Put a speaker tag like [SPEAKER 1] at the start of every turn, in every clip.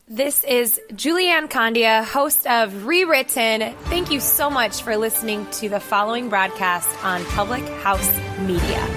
[SPEAKER 1] This is Julianne Condia, host of Rewritten. Thank you so much for listening to the following broadcast on Public House Media.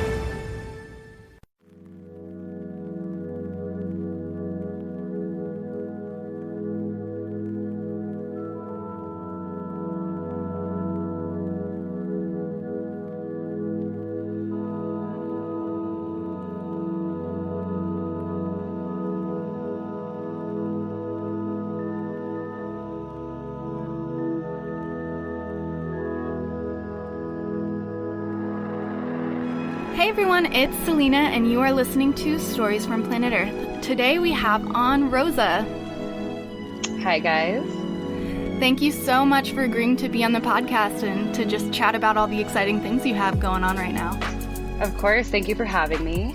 [SPEAKER 2] Hey everyone, it's Selena and you are listening to Stories from Planet Earth. Today we have on Rosa.
[SPEAKER 3] Hi guys.
[SPEAKER 2] Thank you so much for agreeing to be on the podcast and to just chat about all the exciting things you have going on right now.
[SPEAKER 3] Of course, thank you for having me.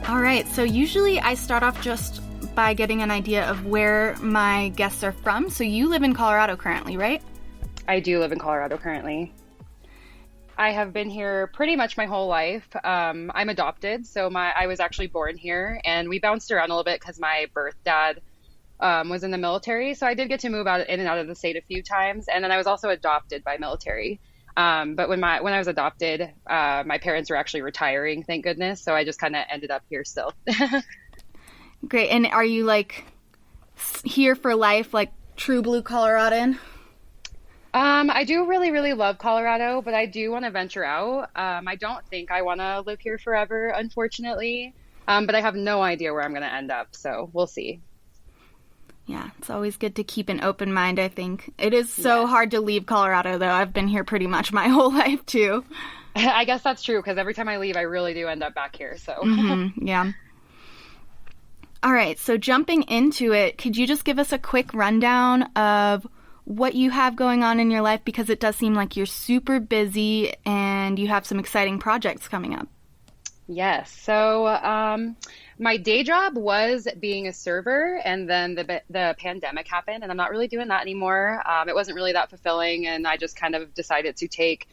[SPEAKER 2] All right, so usually I start off just by getting an idea of where my guests are from. So you live in Colorado currently, right?
[SPEAKER 3] I do live in Colorado currently. I have been here pretty much my whole life. I'm adopted, so I was actually born here, and we bounced around a little bit because my birth dad was in the military. So I did get to move in and out of the state a few times, and then I was also adopted by military. But when I was adopted, my parents were actually retiring, thank goodness. So I just kind of ended up here still.
[SPEAKER 2] Great. And are you like here for life, like true blue Coloradan?
[SPEAKER 3] I do really, really love Colorado, but I do want to venture out. I don't think I want to live here forever, unfortunately. But I have no idea where I'm going to end up, so we'll see.
[SPEAKER 2] Yeah, it's always good to keep an open mind, I think. It is so hard to leave Colorado, though. I've been here pretty much my whole life, too.
[SPEAKER 3] I guess that's true, because every time I leave, I really do end up back here, so.
[SPEAKER 2] Yeah. All right, so jumping into it, could you just give us a quick rundown of what you have going on in your life, because it does seem like you're super busy and you have some exciting projects coming up.
[SPEAKER 3] Yes. So my day job was being a server, and then the pandemic happened, and I'm not really doing that anymore. It wasn't really that fulfilling, and I just kind of decided to take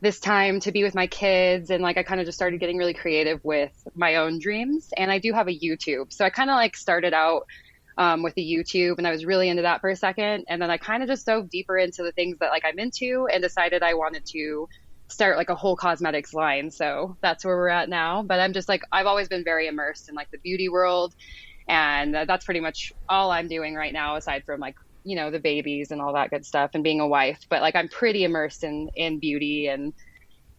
[SPEAKER 3] this time to be with my kids, and like I kind of just started getting really creative with my own dreams. And I do have a YouTube, so I kind of like started out with the YouTube, and I was really into that for a second. And then I kind of just dove deeper into the things that like I'm into and decided I wanted to start like a whole cosmetics line. So that's where we're at now. But I'm just like, I've always been very immersed in like the beauty world. And that's pretty much all I'm doing right now, aside from like, you know, the babies and all that good stuff and being a wife. But like, I'm pretty immersed in beauty and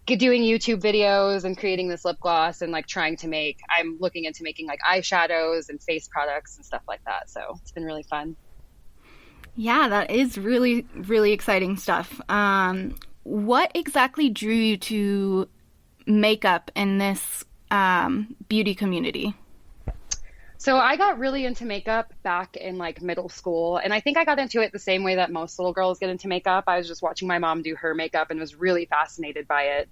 [SPEAKER 3] doing YouTube videos and creating this lip gloss and like I'm looking into making like eyeshadows and face products and stuff like that. So it's been really fun.
[SPEAKER 2] Yeah, that is really, really exciting stuff. What exactly drew you to makeup in this beauty community?
[SPEAKER 3] So I got really into makeup back in like middle school, and I think I got into it the same way that most little girls get into makeup. I was just watching my mom do her makeup and was really fascinated by it.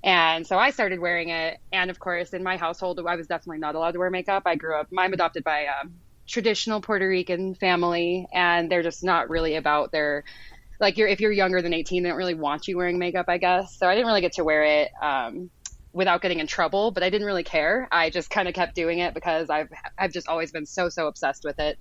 [SPEAKER 3] And so I started wearing it. And of course, in my household, I was definitely not allowed to wear makeup. I'm adopted by a traditional Puerto Rican family, and they're just not really about their, like if you're younger than 18, they don't really want you wearing makeup, I guess. So I didn't really get to wear it without getting in trouble, but I didn't really care. I just kind of kept doing it because I've just always been so obsessed with it.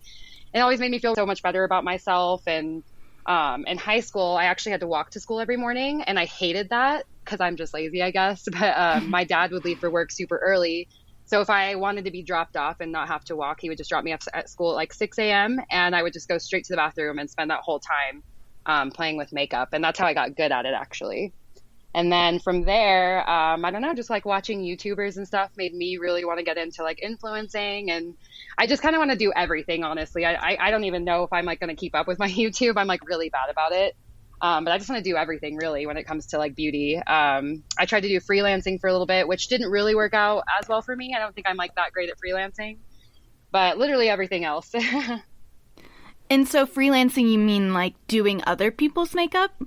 [SPEAKER 3] It always made me feel so much better about myself. And in high school, I actually had to walk to school every morning, and I hated that because I'm just lazy, I guess. But my dad would leave for work super early. So if I wanted to be dropped off and not have to walk, he would just drop me off at school at like 6 a.m. and I would just go straight to the bathroom and spend that whole time playing with makeup. And that's how I got good at it, actually. And then from there, I don't know, just like watching YouTubers and stuff made me really want to get into like influencing. And I just kind of want to do everything, honestly. I don't even know if I'm like going to keep up with my YouTube. I'm like really bad about it. But I just want to do everything really when it comes to like beauty. I tried to do freelancing for a little bit, which didn't really work out as well for me. I don't think I'm like that great at freelancing, but literally everything else.
[SPEAKER 2] And so freelancing, you mean like doing other people's makeup?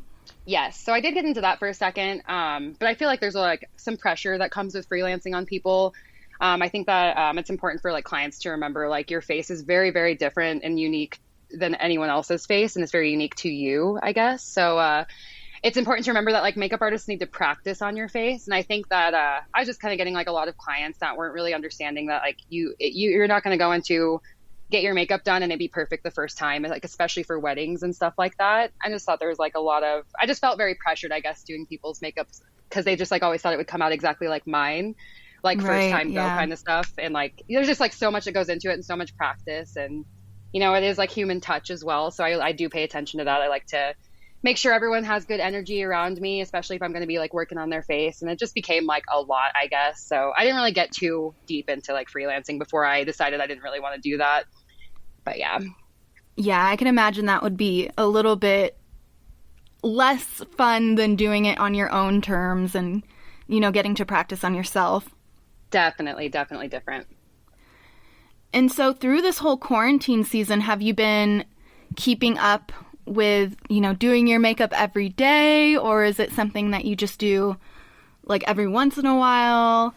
[SPEAKER 3] Yes. So I did get into that for a second. But I feel like there's like some pressure that comes with freelancing on people. I think that it's important for like clients to remember like your face is very, very different and unique than anyone else's face. And it's very unique to you, I guess. So it's important to remember that like makeup artists need to practice on your face. And I think that I was just kind of getting like a lot of clients that weren't really understanding that like you're not going to go into get your makeup done and it'd be perfect the first time, like especially for weddings and stuff like that. I just thought there was like I just felt very pressured, I guess, doing people's makeups because they just like always thought it would come out exactly like mine, like first time go kind of stuff. And like there's just like so much that goes into it and so much practice, and it is like human touch as well. So I do pay attention to that. I like to make sure everyone has good energy around me, especially if I'm going to be like working on their face. And it just became like a lot, I guess. So I didn't really get too deep into like freelancing before I decided I didn't really want to do that. But yeah.
[SPEAKER 2] Yeah, I can imagine that would be a little bit less fun than doing it on your own terms and, getting to practice on yourself.
[SPEAKER 3] Definitely different.
[SPEAKER 2] And so through this whole quarantine season, have you been keeping up with, doing your makeup every day, or is it something that you just do like every once in a while?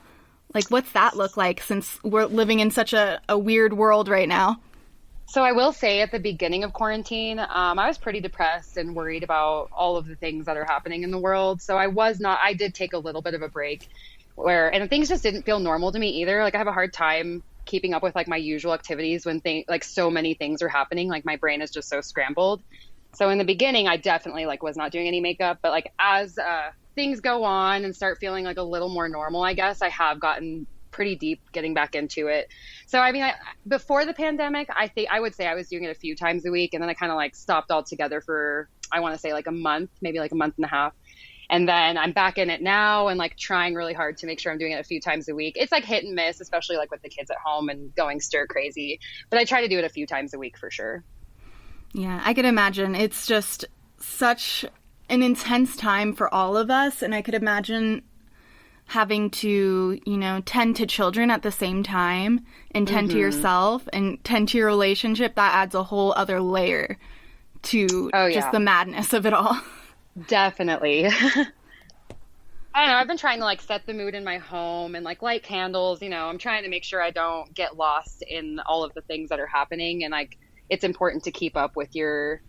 [SPEAKER 2] Like, what's that look like since we're living in such a weird world right now?
[SPEAKER 3] So I will say at the beginning of quarantine, I was pretty depressed and worried about all of the things that are happening in the world. So I did take a little bit of a break and things just didn't feel normal to me either. Like I have a hard time keeping up with like my usual activities when like so many things are happening. Like my brain is just so scrambled. So in the beginning, I definitely like was not doing any makeup, but like as things go on and start feeling like a little more normal, I guess I have gotten pretty deep getting back into it. So I mean, before the pandemic, I would say I was doing it a few times a week, and then I kind of like stopped altogether for, I want to say like a month, maybe like a month and a half. And then I'm back in it now and like trying really hard to make sure I'm doing it a few times a week. It's like hit and miss, especially like with the kids at home and going stir crazy. But I try to do it a few times a week for sure.
[SPEAKER 2] Yeah, I could imagine. It's just such an intense time for all of us. And I could imagine having to, tend to children at the same time and tend to yourself and tend to your relationship. That adds a whole other layer to just the madness of it all.
[SPEAKER 3] Definitely. I don't know. I've been trying to like set the mood in my home and like light candles. I'm trying to make sure I don't get lost in all of the things that are happening. And like, it's important to keep up with your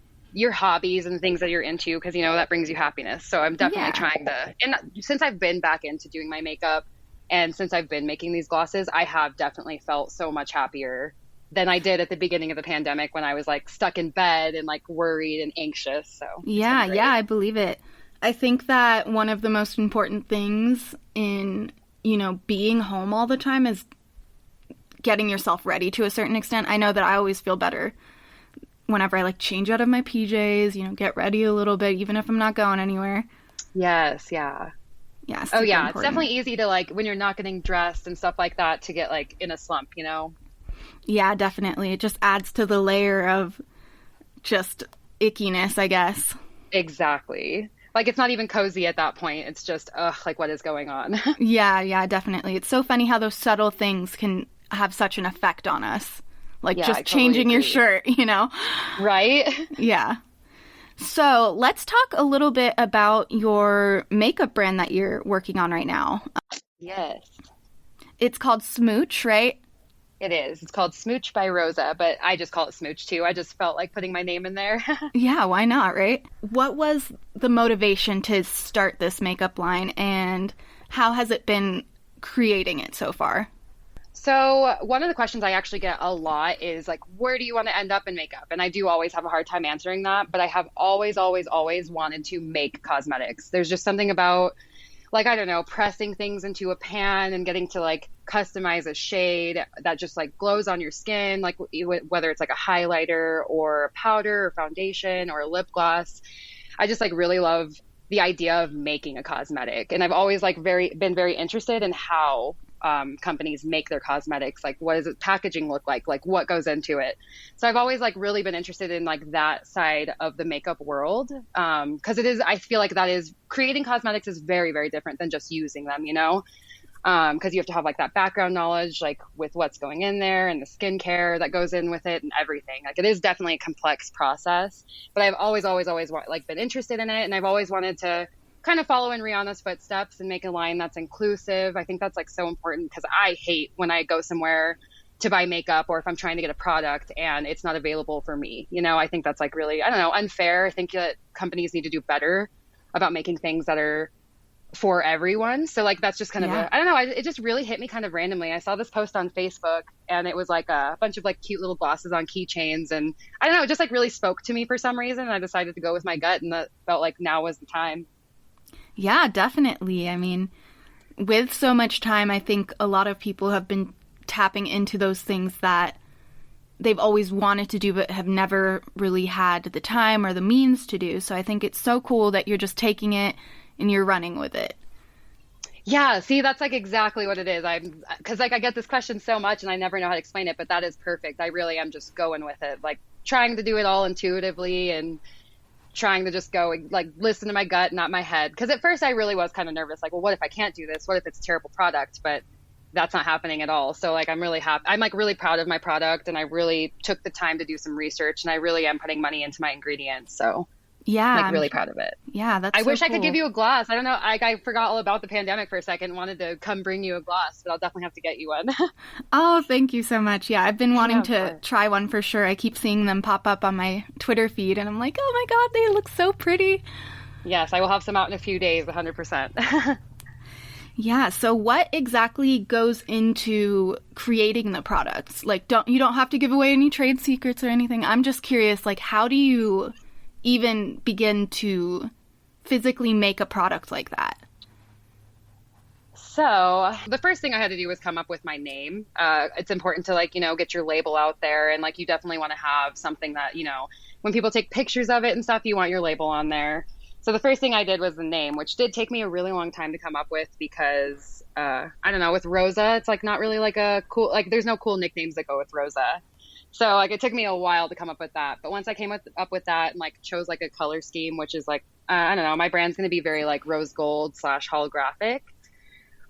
[SPEAKER 3] hobbies and things that you're into because, that brings you happiness. So I'm definitely trying to, and since I've been back into doing my makeup and since I've been making these glosses, I have definitely felt so much happier than I did at the beginning of the pandemic when I was like stuck in bed and like worried and anxious. So
[SPEAKER 2] yeah, I believe it. I think that one of the most important things in, being home all the time is getting yourself ready to a certain extent. I know that I always feel better whenever I like change out of my PJs, get ready a little bit, even if I'm not going anywhere.
[SPEAKER 3] Yes. Yeah.
[SPEAKER 2] Yeah.
[SPEAKER 3] Oh yeah. It's definitely easy to like, when you're not getting dressed and stuff like that, to get like in a slump,
[SPEAKER 2] Yeah, definitely. It just adds to the layer of just ickiness, I guess.
[SPEAKER 3] Exactly. Like it's not even cozy at that point. It's just, like what is going on?
[SPEAKER 2] Yeah, definitely. It's so funny how those subtle things can have such an effect on us. Like just changing your shirt,
[SPEAKER 3] Right?
[SPEAKER 2] Yeah. So let's talk a little bit about your makeup brand that you're working on right now.
[SPEAKER 3] Yes.
[SPEAKER 2] It's called Smooch, right?
[SPEAKER 3] It is. It's called Smooch by Rosa, but I just call it Smooch too. I just felt like putting my name in there.
[SPEAKER 2] Yeah, why not, right? What was the motivation to start this makeup line, and how has it been creating it so far?
[SPEAKER 3] So one of the questions I actually get a lot is like, where do you want to end up in makeup? And I do always have a hard time answering that, but I have always wanted to make cosmetics. There's just something about like, I don't know, pressing things into a pan and getting to like customize a shade that just like glows on your skin, like whether it's like a highlighter or a powder or foundation or a lip gloss. I just like really love the idea of making a cosmetic. And I've always like been very interested in how companies make their cosmetics. Like, what does its packaging look like what goes into it? So I've always like really been interested in like that side of the makeup world. Cause I feel like that is creating cosmetics is very, very different than just using them, cause you have to have like that background knowledge, like with what's going in there and the skincare that goes in with it and everything. Like it is definitely a complex process, but I've always like been interested in it. And I've always wanted to kind of follow in Rihanna's footsteps and make a line that's inclusive. I think that's like so important because I hate when I go somewhere to buy makeup or if I'm trying to get a product and it's not available for me. I think that's like really, I don't know, unfair. I think that companies need to do better about making things that are for everyone. So like, that's just kind of
[SPEAKER 2] Yeah.
[SPEAKER 3] I don't know. It just really hit me kind of randomly. I saw this post on Facebook and it was like a bunch of like cute little glosses on keychains. And I don't know, it just like really spoke to me for some reason. And I decided to go with my gut, and that felt like now was the time.
[SPEAKER 2] Yeah, definitely. I mean, with so much time, I think a lot of people have been tapping into those things that they've always wanted to do but have never really had the time or the means to do. So I think it's so cool that you're just taking it and you're running with it.
[SPEAKER 3] Yeah, see, that's like exactly what it is. Because like I get this question so much and I never know how to explain it, but that is perfect. I really am just going with it, like trying to do it all intuitively and trying to just go like listen to my gut, not my head. Because at first I really was kind of nervous, like, well, what if I can't do this? What if it's a terrible product? But that's not happening at all. So like I'm really happy. I'm like really proud of my product, and I really took the time to do some research, and I really am putting money into my ingredients. So
[SPEAKER 2] Yeah.
[SPEAKER 3] I'm like really proud of it.
[SPEAKER 2] Yeah, that's
[SPEAKER 3] I
[SPEAKER 2] so
[SPEAKER 3] wish I could
[SPEAKER 2] cool.
[SPEAKER 3] give you a glass. I don't know. I forgot all about the pandemic for a second and wanted to come bring you a glass, but I'll definitely have to get you one.
[SPEAKER 2] Oh, thank you so much. Yeah, I've been wanting
[SPEAKER 3] of
[SPEAKER 2] to
[SPEAKER 3] course.
[SPEAKER 2] try one for sure. I keep seeing them pop up on my Twitter feed, and I'm like, oh my God, they look so pretty.
[SPEAKER 3] Yes, I will have some out in a few days, 100%.
[SPEAKER 2] Yeah, so what exactly goes into creating the products? Like, you don't have to give away any trade secrets or anything. I'm just curious, like, how do you even begin to physically make a product like that?
[SPEAKER 3] So the first thing I had to do was come up with my name. It's important to like, get your label out there, and like you definitely want to have something that, when people take pictures of it and stuff, you want your label on there. So the first thing I did was the name, which did take me a really long time to come up with because, I don't know, with Rosa, it's like not really like a cool, like there's no cool nicknames that go with Rosa. So like it took me a while to come up with that. But once I came up with that and like chose like a color scheme, which is like, I don't know, my brand's going to be very like rose gold / holographic.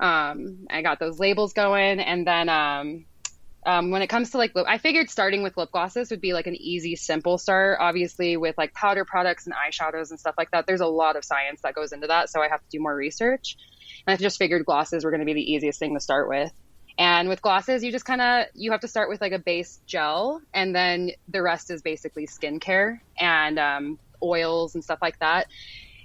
[SPEAKER 3] I got those labels going. And then, when it comes to like I figured starting with lip glosses would be like an easy, simple start. Obviously, with like powder products and eyeshadows and stuff like that, there's a lot of science that goes into that. So I have to do more research. And I just figured glosses were going to be the easiest thing to start with. And with glosses, you just you have to start with like a base gel, and then the rest is basically skincare and oils and stuff like that.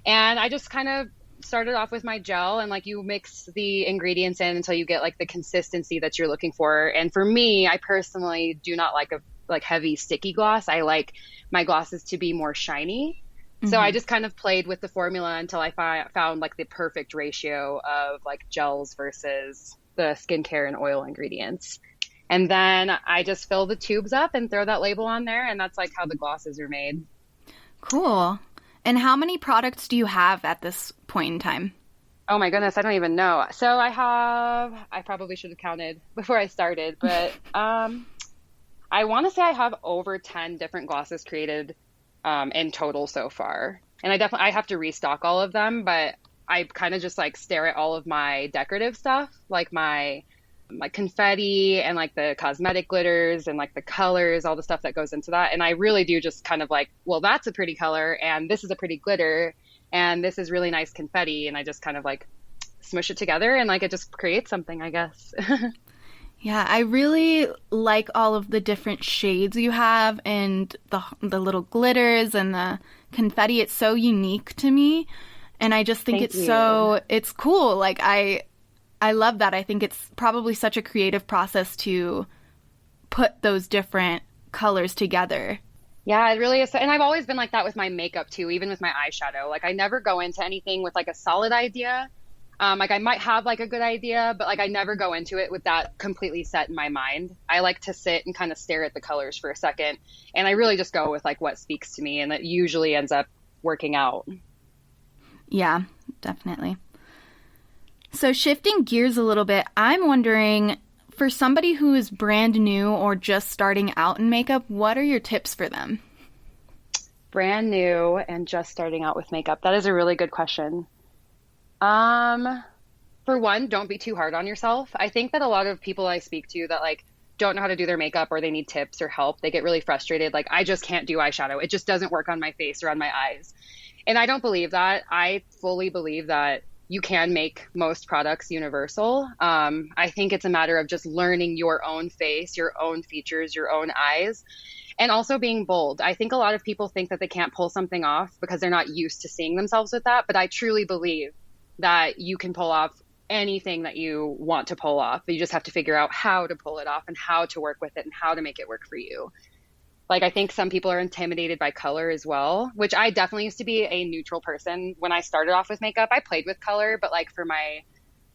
[SPEAKER 3] And I just kind of started off with my gel, and like you mix the ingredients in until you get like the consistency that you're looking for. And for me, I personally do not like a like heavy sticky gloss. I like my glosses to be more shiny. Mm-hmm. So I just kind of played with the formula until I found like the perfect ratio of like gels versus the skincare and oil ingredients. And then I just fill the tubes up and throw that label on there, and that's like how the glosses are made.
[SPEAKER 2] Cool. And how many products do you have at this point in time?
[SPEAKER 3] Oh my goodness, I don't even know. So I probably should have counted before I started, but I want to say I have over 10 different glosses created in total so far. And I have to restock all of them, but I kind of just like stare at all of my decorative stuff, like my confetti and like the cosmetic glitters and like the colors, all the stuff that goes into that. And I really do just kind of like, well, that's a pretty color, and this is a pretty glitter, and this is really nice confetti. And I just kind of like smush it together, and like it just creates something, I guess.
[SPEAKER 2] Yeah, I really like all of the different shades you have, and the little glitters and the confetti. It's so unique to me. And I just think it's cool. Like I love that. I think it's probably such a creative process to put those different colors together.
[SPEAKER 3] Yeah, it really is. And I've always been like that with my makeup too, even with my eyeshadow. Like I never go into anything with like a solid idea. Like I might have like a good idea, but like I never go into it with that completely set in my mind. I like to sit and kind of stare at the colors for a second. And I really just go with like what speaks to me, and that usually ends up working out.
[SPEAKER 2] Yeah, definitely. So shifting gears a little bit, I'm wondering, for somebody who is brand new or just starting out in makeup, what are your tips for them?
[SPEAKER 3] Brand new and just starting out with makeup. That is a really good question. For one, don't be too hard on yourself. I think that a lot of people I speak to that like don't know how to do their makeup, or they need tips or help, they get really frustrated. Like, I just can't do eyeshadow. It just doesn't work on my face or on my eyes. And I don't believe that. I fully believe that you can make most products universal. I think it's a matter of just learning your own face, your own features, your own eyes, and also being bold. I think a lot of people think that they can't pull something off because they're not used to seeing themselves with that. But I truly believe that you can pull off anything that you want to pull off. You just have to figure out how to pull it off and how to work with it and how to make it work for you. Like, I think some people are intimidated by color as well, which I definitely used to be a neutral person. When I started off with makeup, I played with color, but like for my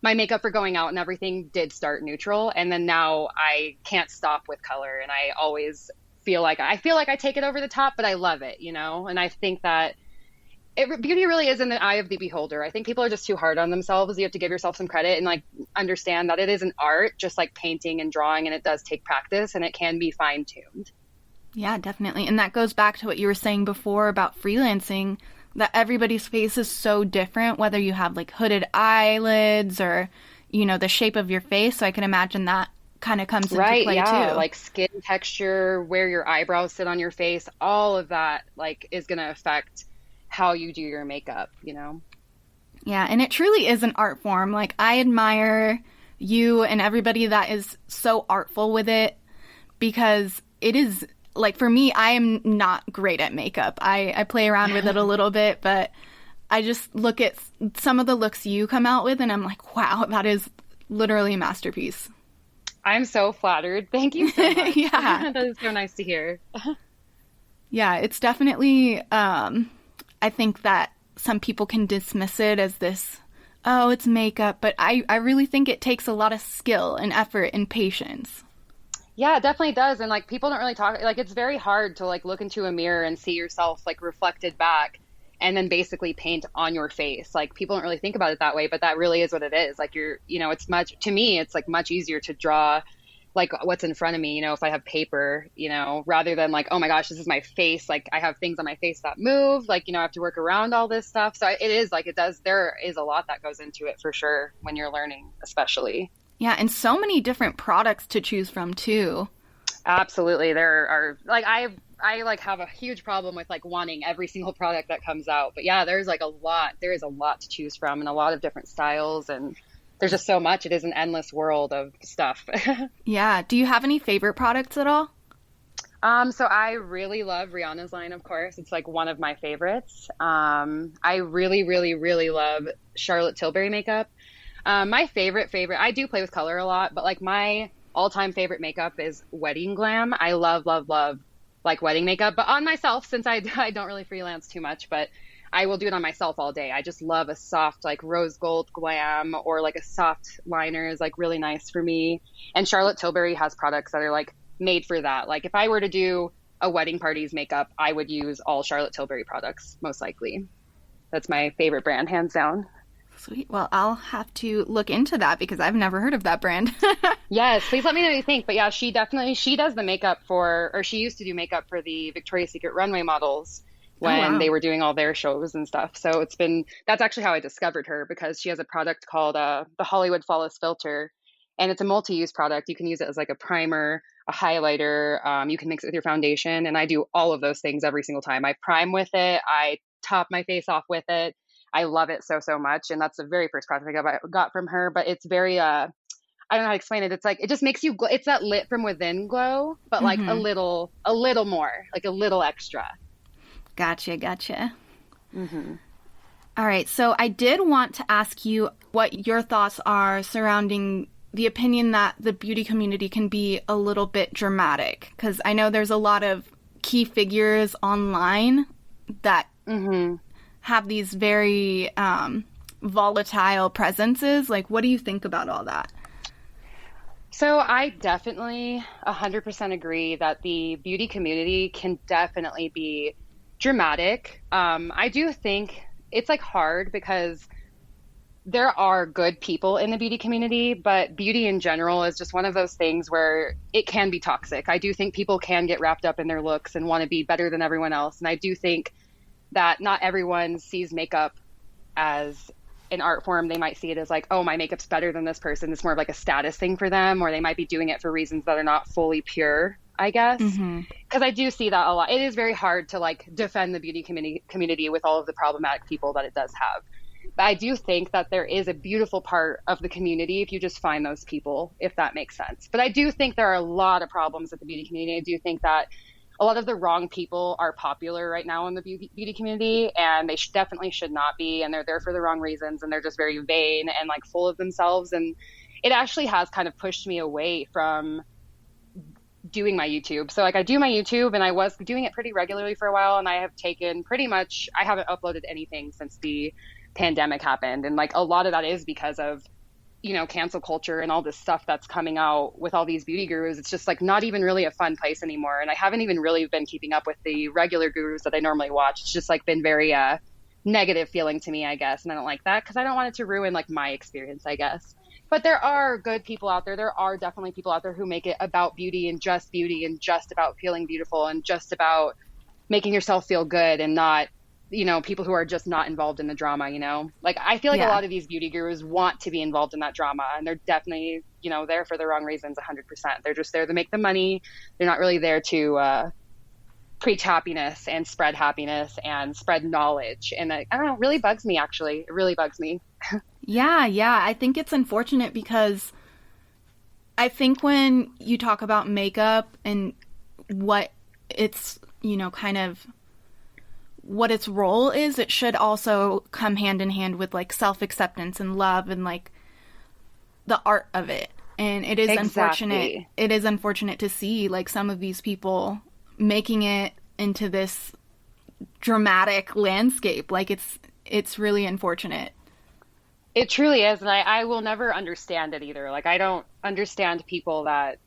[SPEAKER 3] makeup for going out and everything did start neutral. And then now I can't stop with color. And I always feel like I take it over the top, but I love it, you know? And I think that beauty really is in the eye of the beholder. I think people are just too hard on themselves. You have to give yourself some credit and like understand that it is an art, just like painting and drawing, and it does take practice and it can be fine tuned.
[SPEAKER 2] Yeah, definitely. And that goes back to what you were saying before about freelancing, that everybody's face is so different, whether you have like hooded eyelids or, you know, the shape of your face. So I can imagine that kind of comes into play too.
[SPEAKER 3] Like skin texture, where your eyebrows sit on your face, all of that like is going to affect how you do your makeup, you know?
[SPEAKER 2] Yeah, and it truly is an art form. Like, I admire you and everybody that is so artful with it, because it is, like, for me, I am not great at makeup. I play around with it a little bit, but I just look at some of the looks you come out with, and I'm like, wow, that is literally a masterpiece.
[SPEAKER 3] I'm so flattered. Thank you so much.
[SPEAKER 2] Yeah.
[SPEAKER 3] That is so nice to hear.
[SPEAKER 2] Yeah, it's definitely... I think that some people can dismiss it as this, oh, it's makeup, but I really think it takes a lot of skill and effort and patience.
[SPEAKER 3] Yeah, it definitely does. And like, people don't really talk, like, it's very hard to like look into a mirror and see yourself like reflected back and then basically paint on your face. Like, people don't really think about it that way, but that really is what it is. Like, it's to me, it's like much easier to draw like what's in front of me, you know, if I have paper, you know, rather than like, oh my gosh, this is my face. Like, I have things on my face that move, like, you know, I have to work around all this stuff. So it is like, there is a lot that goes into it for sure when you're learning, especially.
[SPEAKER 2] Yeah. And so many different products to choose from too.
[SPEAKER 3] Absolutely. There are like, I like have a huge problem with like wanting every single product that comes out, but yeah, there is a lot to choose from and a lot of different styles, and there's just so much. It is an endless world of stuff.
[SPEAKER 2] Yeah. Do you have any favorite products at all?
[SPEAKER 3] So I really love Rihanna's line, of course. It's like one of my favorites. I really, really, really love Charlotte Tilbury makeup. My favorite, I do play with color a lot, but like my all-time favorite makeup is Wedding Glam. I love, love, love like wedding makeup, but on myself, since I don't really freelance too much, but I will do it on myself all day. I just love a soft, like rose gold glam, or like a soft liner is like really nice for me. And Charlotte Tilbury has products that are like made for that. Like, if I were to do a wedding party's makeup, I would use all Charlotte Tilbury products, most likely. That's my favorite brand, hands down.
[SPEAKER 2] Sweet. Well, I'll have to look into that because I've never heard of that brand.
[SPEAKER 3] Yes, please let me know what you think. But yeah, she does the makeup she used to do makeup for the Victoria's Secret runway models when they were doing all their shows and stuff. So that's actually how I discovered her, because she has a product called the Hollywood Flawless Filter, and it's a multi-use product. You can use it as like a primer, a highlighter. You can mix it with your foundation, and I do all of those things every single time. I prime with it. I top my face off with it. I love it so, so much. And that's the very first product I got from her, but it's very, I don't know how to explain it. It's like, it just makes you glow. It's that lit from within glow, but like a little more, like a little extra.
[SPEAKER 2] Gotcha. Mm-hmm. All right. So I did want to ask you what your thoughts are surrounding the opinion that the beauty community can be a little bit dramatic, because I know there's a lot of key figures online that have these very volatile presences. Like, what do you think about all that?
[SPEAKER 3] So I definitely 100% agree that the beauty community can definitely be dramatic. I do think it's like hard because there are good people in the beauty community, but beauty in general is just one of those things where it can be toxic. I do think people can get wrapped up in their looks and want to be better than everyone else. And I do think that not everyone sees makeup as an art form. They might see it as like, oh, my makeup's better than this person. It's more of like a status thing for them, or they might be doing it for reasons that are not fully pure, I guess. Because I do see that a lot. It is very hard to like defend the beauty community with all of the problematic people that it does have. But I do think that there is a beautiful part of the community if you just find those people, if that makes sense. But I do think there are a lot of problems with the beauty community. I do think that a lot of the wrong people are popular right now in the beauty community, and they definitely should not be. And they're there for the wrong reasons, and they're just very vain and like full of themselves. And it actually has kind of pushed me away from doing my YouTube. So like I do my YouTube, and I was doing it pretty regularly for a while, and I have taken I haven't uploaded anything since the pandemic happened. And like a lot of that is because of, you know, cancel culture and all this stuff that's coming out with all these beauty gurus. It's just like not even really a fun place anymore. And I haven't even really been keeping up with the regular gurus that I normally watch. It's just like been very negative feeling to me, I guess. And I don't like that because I don't want it to ruin like my experience, I guess. But there are good people out there. There are definitely people out there who make it about beauty and just about feeling beautiful and just about making yourself feel good, and not, you know, people who are just not involved in the drama, you know? Like, I feel like a lot of these beauty gurus want to be involved in that drama, and they're definitely, you know, there for the wrong reasons, 100%. They're just there to make the money. They're not really there to preach happiness and spread knowledge. And I don't know, it really bugs me, actually. It really bugs me.
[SPEAKER 2] Yeah. I think it's unfortunate because I think when you talk about makeup and what it's, you know, kind of what its role is, it should also come hand in hand with like self-acceptance and love and like the art of it. And it is unfortunate. It is unfortunate to see like some of these people making it into this dramatic landscape. Like it's really unfortunate.
[SPEAKER 3] It truly is. And I will never understand it either. Like, I don't understand people that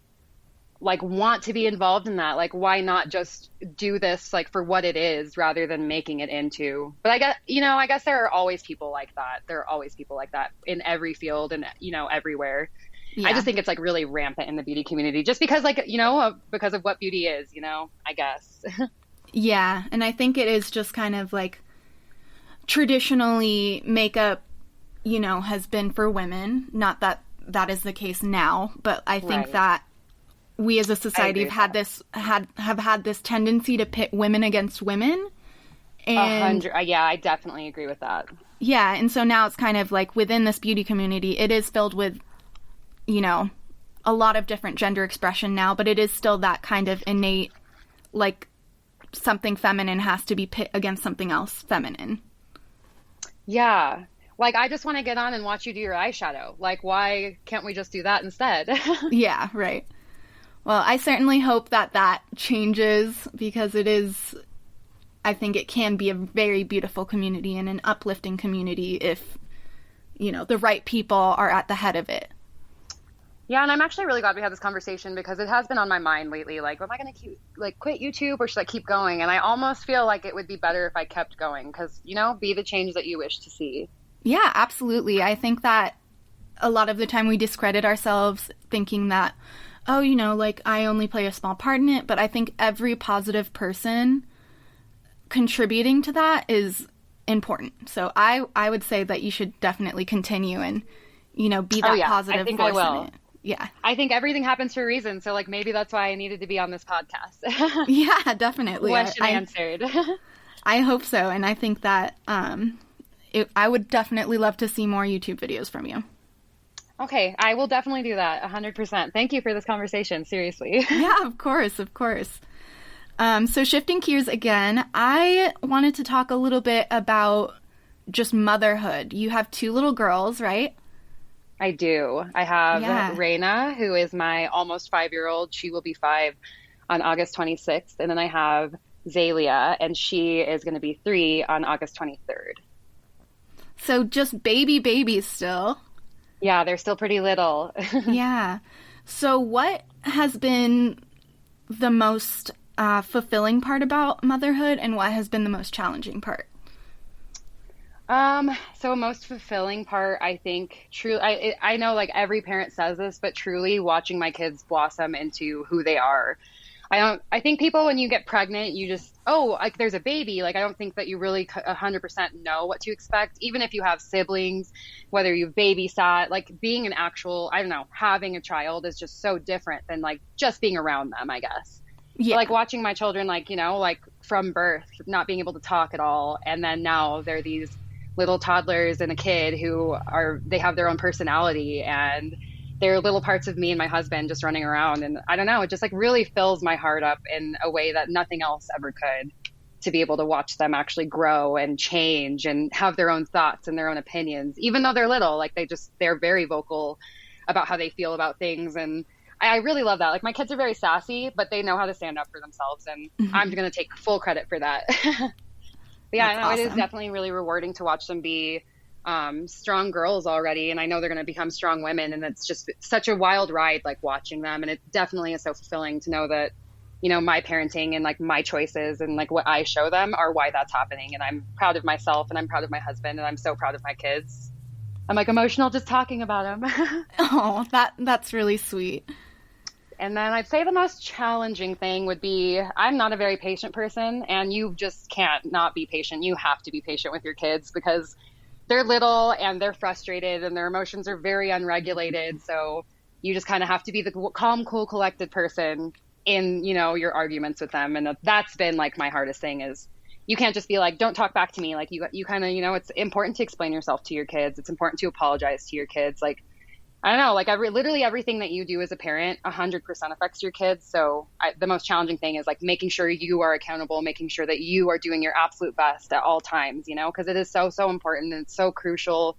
[SPEAKER 3] like want to be involved in that. Like, why not just do this like for what it is rather than making it into, but I guess there are always people like that. There are always people like that in every field and, you know, everywhere. Yeah. I just think it's like really rampant in the beauty community just because like, you know, because of what beauty is, you know, I guess.
[SPEAKER 2] Yeah. And I think it is just kind of like traditionally makeup, you know, has been for women. Not that that is the case now, but I think that we as a society have had this tendency to pit women against women. And
[SPEAKER 3] yeah, I definitely agree with that.
[SPEAKER 2] Yeah. And so now it's kind of like within this beauty community, it is filled with, you know, a lot of different gender expression now, but it is still that kind of innate, like something feminine has to be pit against something else feminine.
[SPEAKER 3] Yeah. Like, I just want to get on and watch you do your eyeshadow. Like, why can't we just do that instead?
[SPEAKER 2] Yeah, right. Well, I certainly hope that changes because it is, I think it can be a very beautiful community and an uplifting community if, you know, the right people are at the head of it.
[SPEAKER 3] Yeah, and I'm actually really glad we had this conversation because it has been on my mind lately. Like, am I going to quit YouTube or should I keep going? And I almost feel like it would be better if I kept going because, you know, be the change that you wish to see.
[SPEAKER 2] Yeah, absolutely. I think that a lot of the time we discredit ourselves thinking that, oh, you know, like I only play a small part in it. But I think every positive person contributing to that is important. So I would say that you should definitely continue and, you know, be that positive voice in it. Yeah.
[SPEAKER 3] I think everything happens for a reason. So like maybe that's why I needed to be on this podcast.
[SPEAKER 2] Yeah, definitely.
[SPEAKER 3] Question answered.
[SPEAKER 2] I hope so. And I think that I would definitely love to see more YouTube videos from you.
[SPEAKER 3] Okay, I will definitely do that, 100%. Thank you for this conversation, seriously.
[SPEAKER 2] Yeah, of course. So shifting gears again, I wanted to talk a little bit about just motherhood. You have 2 little girls, right?
[SPEAKER 3] I do. I have Raina, who is my almost 5-year-old. She will be 5 on August 26th. And then I have Zalia, and she is going to be 3 on August 23rd.
[SPEAKER 2] So just babies still.
[SPEAKER 3] Yeah, they're still pretty little.
[SPEAKER 2] Yeah. So what has been the most fulfilling part about motherhood, and what has been the most challenging part?
[SPEAKER 3] So most fulfilling part, I think, I know like every parent says this, but truly watching my kids blossom into who they are. I think people, when you get pregnant, you just, like there's a baby. Like, I don't think that you really 100% know what to expect, even if you have siblings, whether you've babysat, like being an actual, I don't know, having a child is just so different than like just being around them, I guess. Yeah. Like watching my children, like, you know, like from birth, not being able to talk at all. And then now they're these little toddlers and a kid who they have their own personality, and they're little parts of me and my husband just running around. And I don't know, it just like really fills my heart up in a way that nothing else ever could, to be able to watch them actually grow and change and have their own thoughts and their own opinions, even though they're little. Like they're very vocal about how they feel about things. And I really love that. Like my kids are very sassy, but they know how to stand up for themselves. And I'm going to take full credit for that. But yeah, no, awesome. It is definitely really rewarding to watch them be strong girls already. And I know they're going to become strong women. And it's just such a wild ride, like watching them. And it definitely is so fulfilling to know that, you know, my parenting and like my choices and like what I show them are why that's happening. And I'm proud of myself and I'm proud of my husband and I'm so proud of my kids. I'm like emotional just talking about them.
[SPEAKER 2] Oh, that's really sweet.
[SPEAKER 3] And then I'd say the most challenging thing would be, I'm not a very patient person, and you just can't not be patient. You have to be patient with your kids because they're little and they're frustrated and their emotions are very unregulated. So you just kind of have to be the calm, cool, collected person in, you know, your arguments with them. And that's been like my hardest thing is you can't just be like, don't talk back to me. Like you kind of, you know, it's important to explain yourself to your kids. It's important to apologize to your kids. Like, I don't know, like literally everything that you do as a parent 100% affects your kids. So the most challenging thing is like making sure you are accountable, making sure that you are doing your absolute best at all times, you know, because it is so, so important and it's so crucial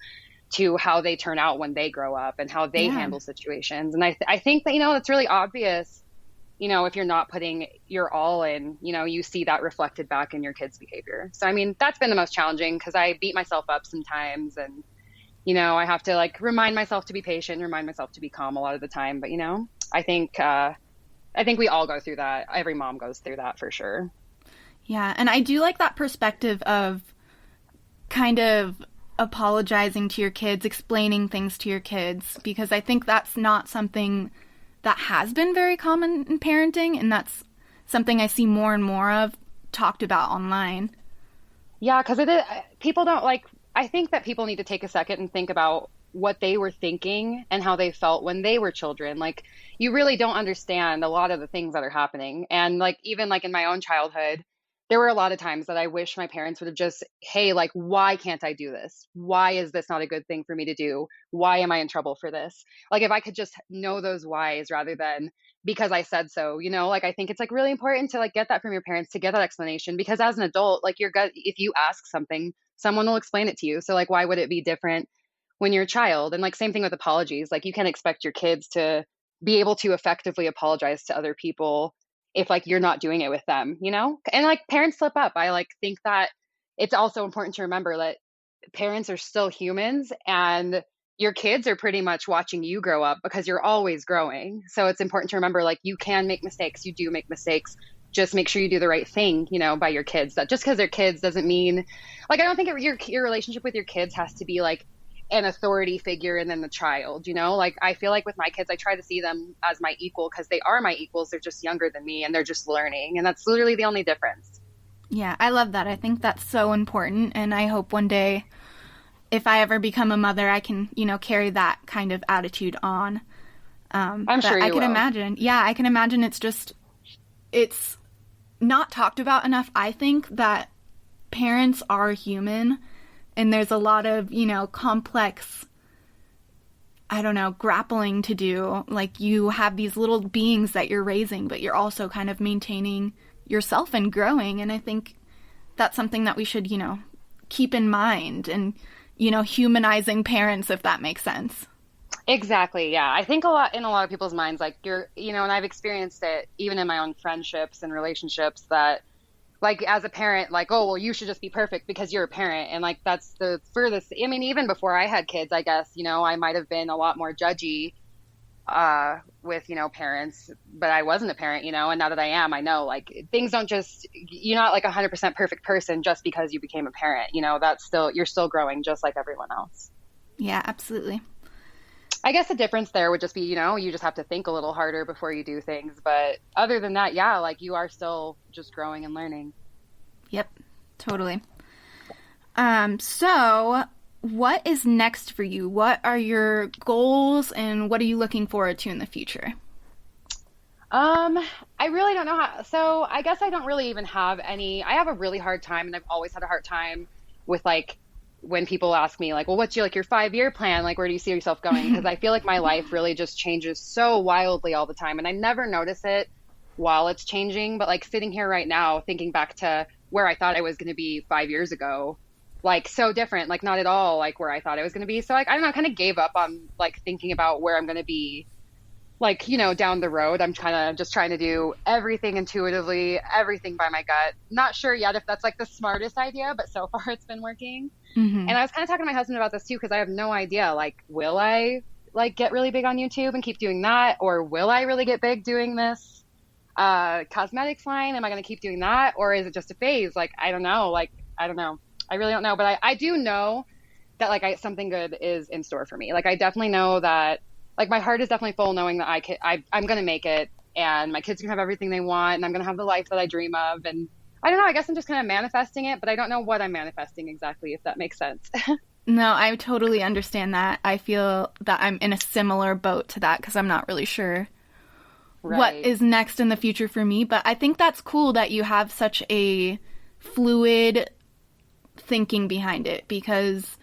[SPEAKER 3] to how they turn out when they grow up and how they handle situations. And I think that, you know, it's really obvious, you know, if you're not putting your all in, you know, you see that reflected back in your kids' behavior. So, I mean, that's been the most challenging because I beat myself up sometimes and, you know, I have to like remind myself to be patient, remind myself to be calm a lot of the time. But, you know, I think we all go through that. Every mom goes through that for sure.
[SPEAKER 2] Yeah. And I do like that perspective of kind of apologizing to your kids, explaining things to your kids, because I think that's not something that has been very common in parenting. And that's something I see more and more of talked about online. Yeah,
[SPEAKER 3] because people don't like, I think that people need to take a second and think about what they were thinking and how they felt when they were children. Like, you really don't understand a lot of the things that are happening. And like, even like in my own childhood, there were a lot of times that I wish my parents would have just, hey, like, why can't I do this? Why is this not a good thing for me to do? Why am I in trouble for this? Like, if I could just know those whys rather than because I said so, you know, like, I think it's like really important to like get that from your parents, to get that explanation, because as an adult, like your gut, if you ask something, someone will explain it to you. So like, why would it be different when you're a child? And like, same thing with apologies. Like, you can expect your kids to be able to effectively apologize to other people if like you're not doing it with them, you know? And like, parents slip up. I like think that it's also important to remember that parents are still humans and your kids are pretty much watching you grow up because you're always growing. So it's important to remember, like, you can make mistakes. You do make mistakes. Just make sure you do the right thing, you know, by your kids. That just because they're kids doesn't mean, like, I don't think your relationship with your kids has to be like an authority figure and then the child, you know? Like, I feel like with my kids, I try to see them as my equal because they are my equals. They're just younger than me and they're just learning. And that's literally the only difference.
[SPEAKER 2] Yeah, I love that. I think that's so important. And I hope one day, if I ever become a mother, I can, you know, carry that kind of attitude on.
[SPEAKER 3] I'm sure you
[SPEAKER 2] I can
[SPEAKER 3] will.
[SPEAKER 2] imagine. Yeah, I can imagine it's not talked about enough, I think, that parents are human and there's a lot of, you know, complex, I don't know, grappling to do. Like, you have these little beings that you're raising, but you're also kind of maintaining yourself and growing. And I think that's something that we should, you know, keep in mind and, you know, humanizing parents, if that makes sense.
[SPEAKER 3] Exactly. Yeah. I think in a lot of people's minds, like, you're, you know, and I've experienced it even in my own friendships and relationships, that like, as a parent, like, oh, well, you should just be perfect because you're a parent. And like, that's the furthest. I mean, even before I had kids, I guess, you know, I might have been a lot more judgy with, you know, parents, but I wasn't a parent, you know, and now that I am, I know, like, things don't just, you're not like 100% perfect person just because you became a parent, you know, you're still growing just like everyone else.
[SPEAKER 2] Yeah, absolutely.
[SPEAKER 3] I guess the difference there would just be, you know, you just have to think a little harder before you do things. But other than that, yeah, like, you are still just growing and learning.
[SPEAKER 2] Yep, totally. So what is next for you? What are your goals and what are you looking forward to in the future?
[SPEAKER 3] I really don't know how. So I guess I don't really even have any. I have a really hard time, and I've always had a hard time with like when people ask me like, well, what's your 5-year plan? Like, where do you see yourself going? Because I feel like my life really just changes so wildly all the time. And I never notice it while it's changing. But like sitting here right now, thinking back to where I thought I was going to be 5 years ago, like so different, like not at all like where I thought I was going to be. So like, I don't know, I kind of gave up on like thinking about where I'm going to be, like, down the road. I'm kind of just trying to do everything intuitively, everything by my gut. Not sure yet if that's like the smartest idea, but so far it's been working. And I was kind of talking to my husband about this too, because I have no idea, like, will I like get really big on YouTube and keep doing that? Or will I really get big doing this cosmetics line? Am I going to keep doing that? Or is it just a phase? Like, I don't know. I really don't know. But I do know that like something good is in store for me. Like, I definitely know that, like, my heart is definitely full knowing that I'm going to make it, and my kids can have everything they want, and I'm going to have the life that I dream of. And I don't know, I guess I'm just kind of manifesting it, but I don't know what I'm manifesting exactly, if that makes sense.
[SPEAKER 2] No, I totally understand that. I feel that I'm in a similar boat to that because I'm not really sure what is next in the future for me. But I think that's cool that you have such a fluid thinking behind it, because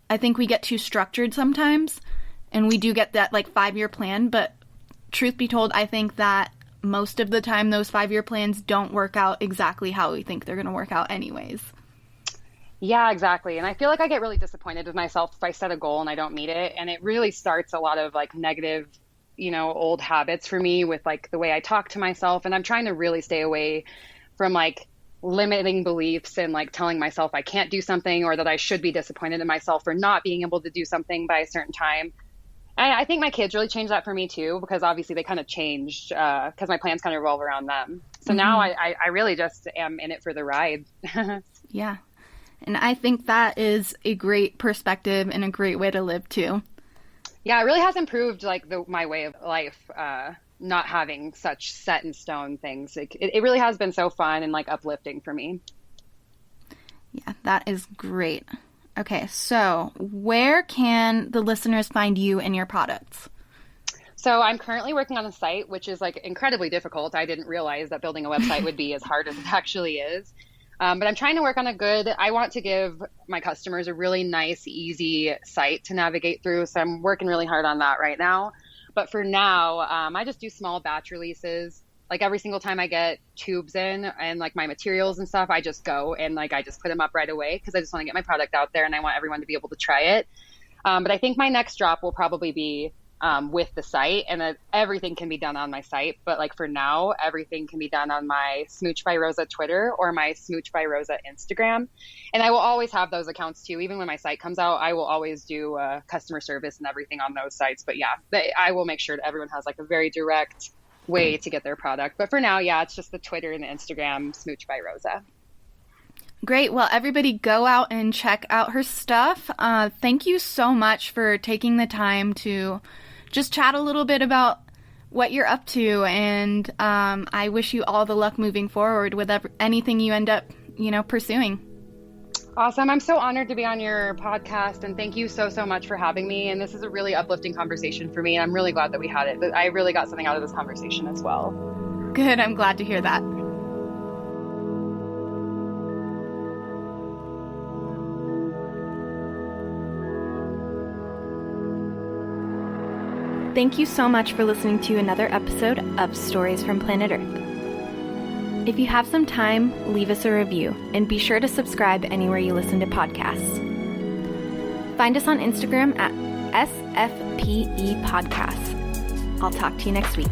[SPEAKER 2] I think we get too structured sometimes. And we do get that, like, 5-year plan, but truth be told, I think that most of the time those 5-year plans don't work out exactly how we think they're going to work out anyways.
[SPEAKER 3] Yeah, exactly. And I feel like I get really disappointed with myself if I set a goal and I don't meet it. And it really starts a lot of, like, negative, old habits for me with, like, the way I talk to myself. And I'm trying to really stay away from, like, limiting beliefs and like telling myself I can't do something, or that I should be disappointed in myself for not being able to do something by a certain time. And I think my kids really changed that for me too, because obviously they kind of changed because my plans kind of revolve around them. So now I really just am in it for the ride.
[SPEAKER 2] Yeah. And I think that is a great perspective and a great way to live too.
[SPEAKER 3] Yeah, it really has improved like my way of life, not having such set in stone things. It really has been so fun and like uplifting for me.
[SPEAKER 2] Yeah, that is great. Okay, so where can the listeners find you and your products?
[SPEAKER 3] So I'm currently working on a site, which is like incredibly difficult. I didn't realize that building a website would be as hard as it actually is. But I'm trying to work on I want to give my customers a really nice, easy site to navigate through. So I'm working really hard on that right now. But for now, I just do small batch releases. Like every single time I get tubes in and like my materials and stuff, I just go and like I just put them up right away because I just want to get my product out there and I want everyone to be able to try it. But I think my next drop will probably be with the site, and everything can be done on my site. But like for now, everything can be done on my Smooch by Rosa Twitter or my Smooch by Rosa Instagram. And I will always have those accounts too. Even when my site comes out, I will always do customer service and everything on those sites. But yeah, I will make sure that everyone has like a very direct way to get their product. But for now, yeah, it's just the Twitter and the Instagram, Smooch by Rosa.
[SPEAKER 2] Great. Well, everybody go out and check out her stuff. Thank you so much for taking the time to just chat a little bit about what you're up to. And I wish you all the luck moving forward with anything you end up, pursuing.
[SPEAKER 3] Awesome. I'm so honored to be on your podcast, and thank you so much for having me. And this is a really uplifting conversation for me, and I'm really glad that we had it. I really got something out of this conversation as well.
[SPEAKER 2] Good. I'm glad to hear that. Thank you so much for listening to another episode of Stories from Planet Earth. If you have some time, leave us a review, and be sure to subscribe anywhere you listen to podcasts. Find us on Instagram at SFPE Podcasts. I'll talk to you next week.